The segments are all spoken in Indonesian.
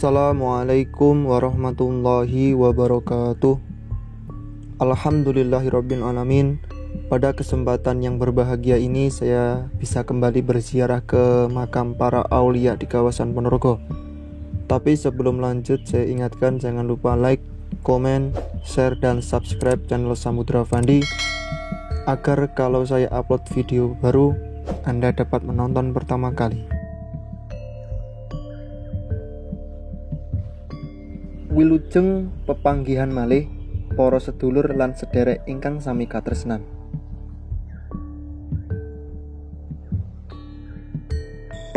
Assalamualaikum warahmatullahi wabarakatuh. Alhamdulillahirabbil alamin. Pada kesempatan yang berbahagia ini saya bisa kembali berziarah ke makam para aulia di kawasan Ponorogo. Tapi sebelum lanjut saya ingatkan jangan lupa like, komen, share dan subscribe channel Samudra Fandi agar kalau saya upload video baru Anda dapat menonton pertama kali. Wilujeng pepanggihan malih para sedulur lan sederek ingkang sami katresnan.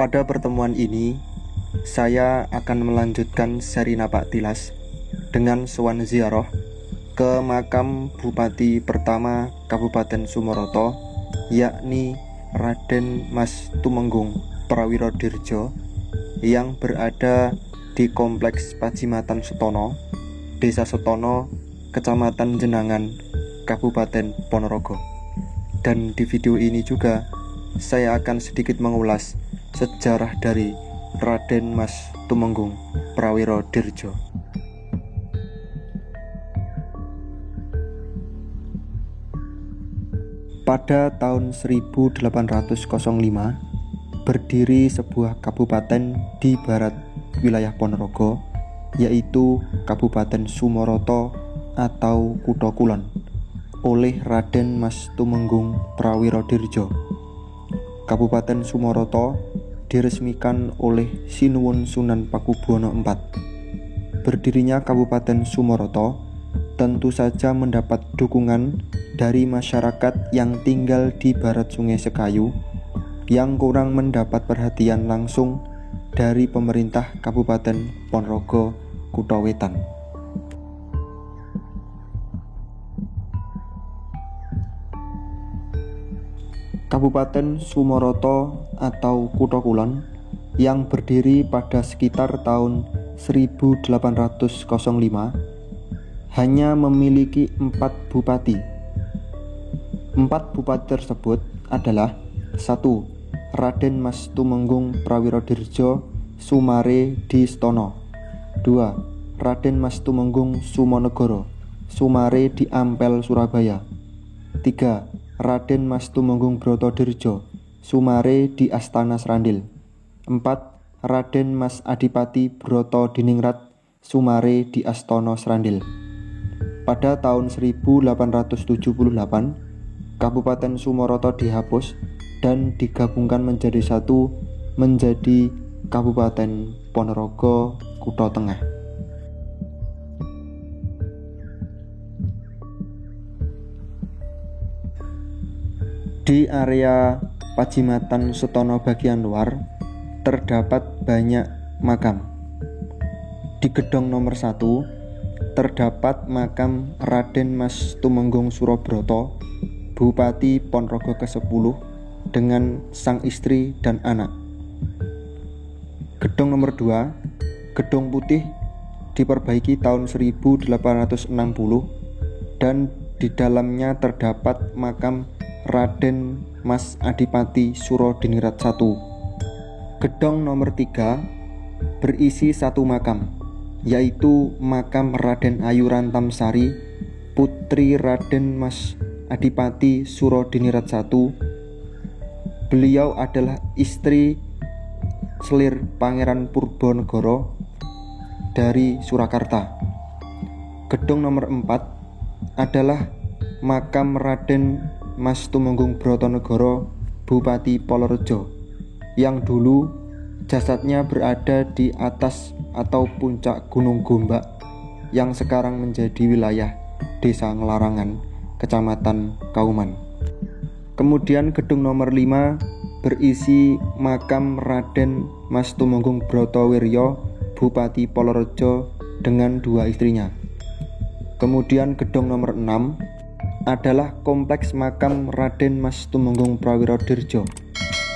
Pada pertemuan ini saya akan melanjutkan seri napak tilas dengan sowan ziarah ke makam Bupati pertama Kabupaten Sumoroto, yakni Raden Mas Tumenggung Prawirodirjo yang berada di Kompleks Pajimatan Setono, Desa Setono, Kecamatan Jenangan, Kabupaten Ponorogo. Dan di video ini juga saya akan sedikit mengulas sejarah dari Raden Mas Tumenggung Prawirodirjo. Pada tahun 1805 berdiri sebuah kabupaten di barat wilayah Ponorogo, yaitu Kabupaten Sumoroto atau Kutha Kulon, oleh Raden Mas Tumenggung Prawirodirjo. Kabupaten Sumoroto diresmikan oleh Sinuwun Sunan Pakubuwono IV. Berdirinya Kabupaten Sumoroto tentu saja mendapat dukungan dari masyarakat yang tinggal di barat Sungai Sekayu yang kurang mendapat perhatian langsung dari pemerintah Kabupaten Ponorogo Kutha Wetan. Kabupaten Sumoroto atau Kutha Kulon yang berdiri pada sekitar tahun 1805 hanya memiliki 4 bupati. 4 bupati tersebut adalah 1. Raden Mas Tumenggung Prawirodirjo Sumare di Stono. 2. Raden Mas Tumenggung Sumonegoro Sumare di Ampel, Surabaya. 3. Raden Mas Tumenggung Brotodirjo Sumare di Astana Srandil. 4. Raden Mas Adipati Broto Diningrat Sumare di Astana Srandil. Pada tahun 1878 Kabupaten Sumoroto dihapus dan digabungkan menjadi satu, menjadi Kabupaten Ponorogo Kutha Tengah. Di area Pajimatan Setono bagian luar terdapat banyak makam. Di gedung nomor 1 terdapat makam Raden Mas Tumenggung Surabroto, Bupati Ponorogo ke-10 dengan sang istri dan anak. Gedung nomor 2, Gedung Putih, diperbaiki tahun 1860 dan di dalamnya terdapat makam Raden Mas Adipati Surodiningrat I. Gedung nomor 3 berisi 1 makam, yaitu makam Raden Ayu Rantamsari, putri Raden Mas Adipati Surodiningrat I. Beliau adalah istri selir Pangeran Purbanegara dari Surakarta. Gedung nomor 4 adalah makam Raden Mas Tumenggung Brotonegoro Bupati Polorejo, yang dulu jasadnya berada di atas atau puncak Gunung Gombak yang sekarang menjadi wilayah Desa Ngelarangan, Kecamatan Kauman. Kemudian gedung nomor 5 berisi makam Raden Mas Tumenggung Brotowiryo Bupati Polorejo dengan 2 istrinya. Kemudian gedung nomor 6 adalah kompleks makam Raden Mas Tumenggung Prawirodirjo.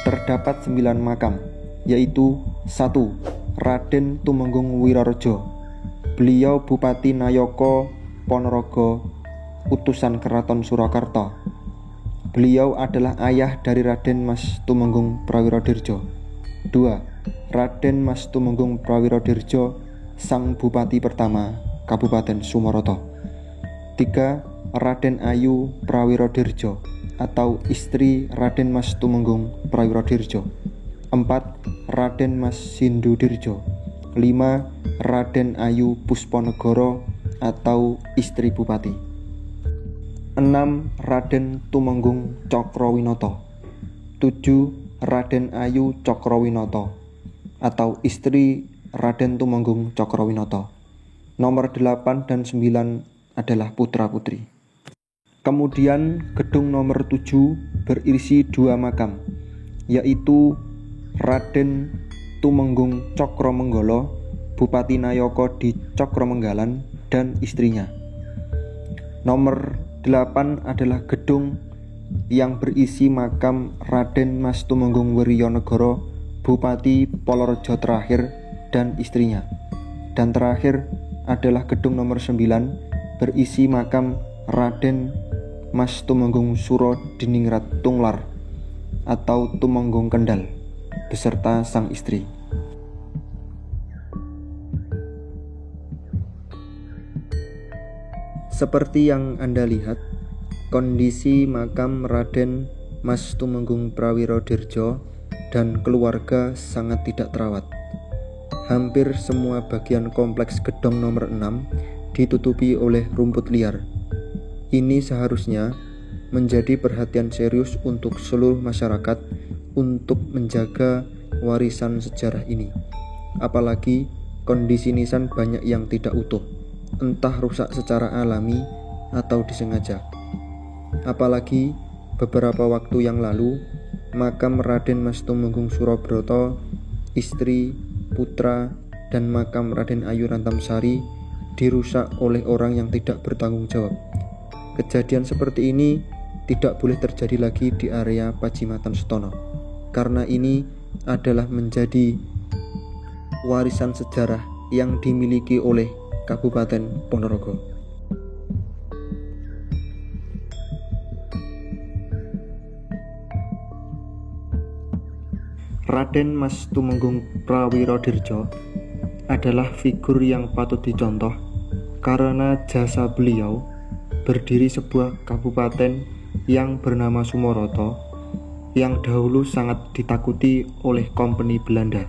Terdapat 9 makam, yaitu 1. Raden Tumenggung Wirorejo. Beliau Bupati Nayaka Ponorogo, utusan Keraton Surakarta. Beliau adalah ayah dari Raden Mas Tumenggung Prawirodirjo. 2. Raden Mas Tumenggung Prawirodirjo sang Bupati pertama Kabupaten Sumoroto. 3. Raden Ayu Prawirodirjo atau istri Raden Mas Tumenggung Prawirodirjo. 4. Raden Mas Sindudirjo. 5. Raden Ayu Pusponegoro atau istri Bupati. 6. Raden Tumenggung Cokrowinoto. 7. Raden Ayu Cokrowinoto atau istri Raden Tumenggung Cokrowinoto. Nomor 8 dan 9 adalah putra-putri. Kemudian gedung nomor 7 berisi 2 makam, yaitu Raden Tumenggung Cokromenggolo, Bupati Nayaka di Cokromenggalan, dan istrinya. Nomor 8 adalah gedung yang berisi makam Raden Mas Tumenggung Wiryonegoro, Bupati Polorejo terakhir, dan istrinya. Dan terakhir adalah gedung nomor 9 berisi makam Raden Mas Tumenggung Suro Diningrat Tunglar atau Tumenggung Kendal beserta sang istri. Seperti yang Anda lihat, kondisi makam Raden Mas Tumenggung Prawirodirjo dan keluarga sangat tidak terawat. Hampir semua bagian kompleks gedung nomor 6 ditutupi oleh rumput liar. Ini seharusnya menjadi perhatian serius untuk seluruh masyarakat untuk menjaga warisan sejarah ini. Apalagi kondisi nisan banyak yang tidak utuh, entah rusak secara alami atau disengaja. Apalagi beberapa waktu yang lalu, makam Raden Mas Tumenggung Surobroto, istri, putra, dan makam Raden Ayu Rantamsari dirusak oleh orang yang tidak bertanggung jawab. Kejadian seperti ini tidak boleh terjadi lagi di area Pajimatan Setono, karena ini adalah menjadi warisan sejarah yang dimiliki oleh Kabupaten Ponorogo. Raden Mas Tumenggung Prawirodirjo adalah figur yang patut dicontoh karena jasa beliau berdiri sebuah kabupaten yang bernama Sumoroto yang dahulu sangat ditakuti oleh kompeni Belanda.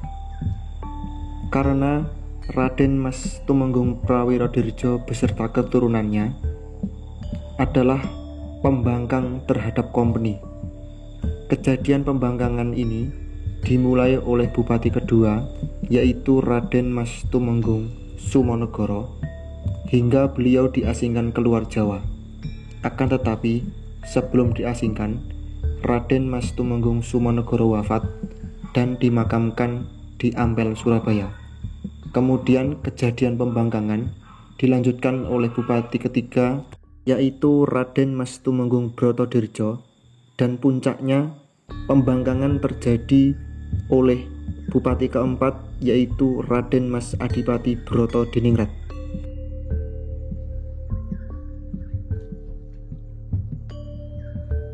Karena Raden Mas Tumenggung Prawirodirjo beserta keturunannya adalah pembangkang terhadap kompeni. Kejadian pembangkangan ini dimulai oleh bupati kedua, yaitu Raden Mas Tumenggung Sumonegoro, hingga beliau diasingkan keluar Jawa. Akan tetapi, sebelum diasingkan, Raden Mas Tumenggung Sumonegoro wafat dan dimakamkan di Ampel, Surabaya. Kemudian kejadian pembangkangan dilanjutkan oleh bupati ketiga, yaitu Raden Mas Tumenggung Brotodirjo, dan puncaknya pembangkangan terjadi oleh bupati keempat, yaitu Raden Mas Adipati Broto Diningrat.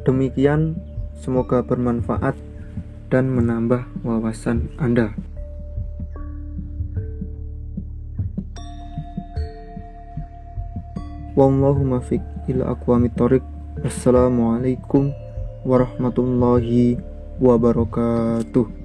Demikian, semoga bermanfaat dan menambah wawasan Anda. Wallahu muwaffiq ila aqwamit thoriq. Assalamualaikum warahmatullahi wabarakatuh.